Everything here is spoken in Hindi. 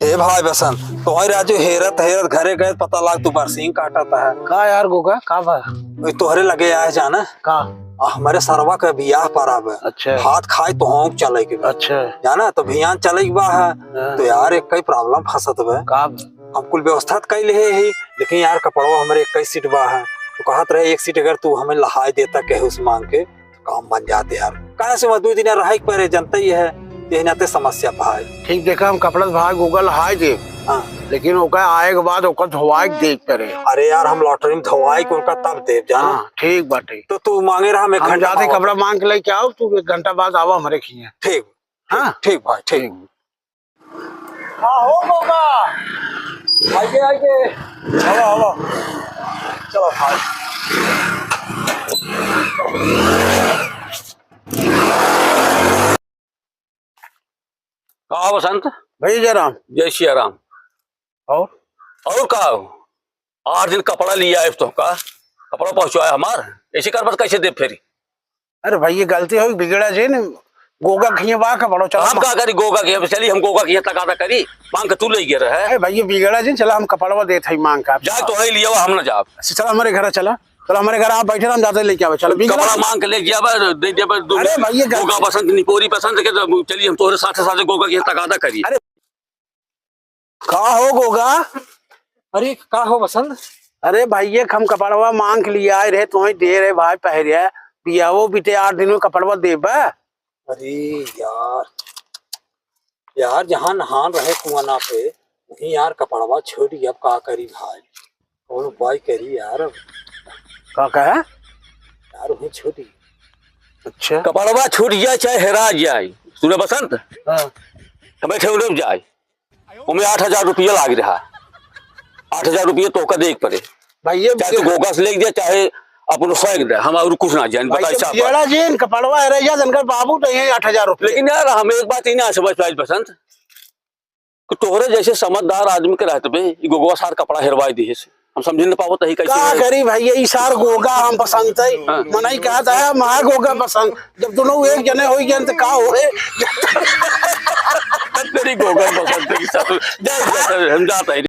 ए भाई बसंत तुम्हारे राजू हेरत हेरत घरे गए पता लाग तू बरसिंग काटता है का यार गोगा का बा तोहरे लगे आए जाना का हमारे सरवा का बियाह पर आवे अच्छा हाथ खाए तो होंक चले के बा। अच्छा जाना तो भियान चले के बा है तो यार एक कई प्रॉब्लम फंसत बा का हम कुल व्यवस्था तो कैले है ही लेकिन यार कपड़वा हमारे 21 सीट बा है तो कहत रहे एक सीट अगर तू हमें लहाई देता कहे उस मांग के तो काम बन जाते यार कहे से मजदूर दिन रह पर जनता ही है ये नाते समस्या भाई ठीक देखा हम कपड़ा भाई गूगल हाय दे हाँ लेकिन ओका आए के बाद ओका धोवाई देख करे अरे यार हम लॉटरी में धोवाई को उनका तब देव जाना हाँ ठीक बाटे तो तू मांगे रहा मैं हम जाते कपड़ा मांग के लेके आओ तू 1 घंटा बाद आवा हमारे खिया ठीक हाँ ठीक भाई ठीक हाँ हो गोगा आइए आइए हवा हवा चलो भाई कहा बसंत भैया जयराम जय श्री राम। और का 8 दिन कपड़ा लिया है तो का कपड़ा पहुंचवाया हमार ऐसे कर बस कैसे दे फेरी अरे भाई ये गलती हो बिगड़ा जे न गोगा खिया बा कपड़ो चला हम का करी गोगा की चली हम गोगा की तकादा करी मांग के तू ले गया रहे अरे भाई ये बिगड़ा जे चला हम कपड़वा देत हई मांग का जा तो है लिया हम ना जा चला हमारे घर चला चलो हमारे घर आप बैठे हम जाते लेके आवे चलो कपड़ा मांग के ले गया दे दे अरे भाई ये गोगा पसंद नहीं पूरी पसंद के तो चलिए हम तोरे साथ साथ गोगा की तकादा करी अरे का हो गोगा अरे का हो बसंत अरे भाई ये हम कपड़वा मांग के लिए आए रहे तुम्हें दे रहे भाई पहरिया पियावो बीते 8 दिन में कपड़वा देबा अरे यार यार जहाँ नहान रहे कुआना पे वहीं यार कपड़वा छोड़ी अब का करी भाई और उपाय करी यार का कहा यार वहीं छोड़ी अच्छा कपड़वा छूट जाए चाहे हेरा जाए सुने बसंत हाँ हमें ठेवले में जाए उमें 8000 रुपया लाग रहा 8000 रुपया तो का देख पड़े भाई ये चाहे तो गोगा से ले दिया चाहे अपन फेंक दे हम और कुछ ना जान बता भाई ये जेन कपड़वा है रहा जनकर बाबू तो ये 8000 रुपये लेकिन यार हम एक बात ही ना समझ पाए बसंत कि तोहरे जैसे समझदार आदमी के रहते बे गोगा सार कपड़ा हेरवाई दी हम समझ नहीं पावत है कैसे का करी भाई ये सार गोगा हम पसंद है मनाई कहा था महा गोगा पसंद जब दोनों एक जने हो गए तो का होए तेरी गोगा पसंद है हम जाते हैं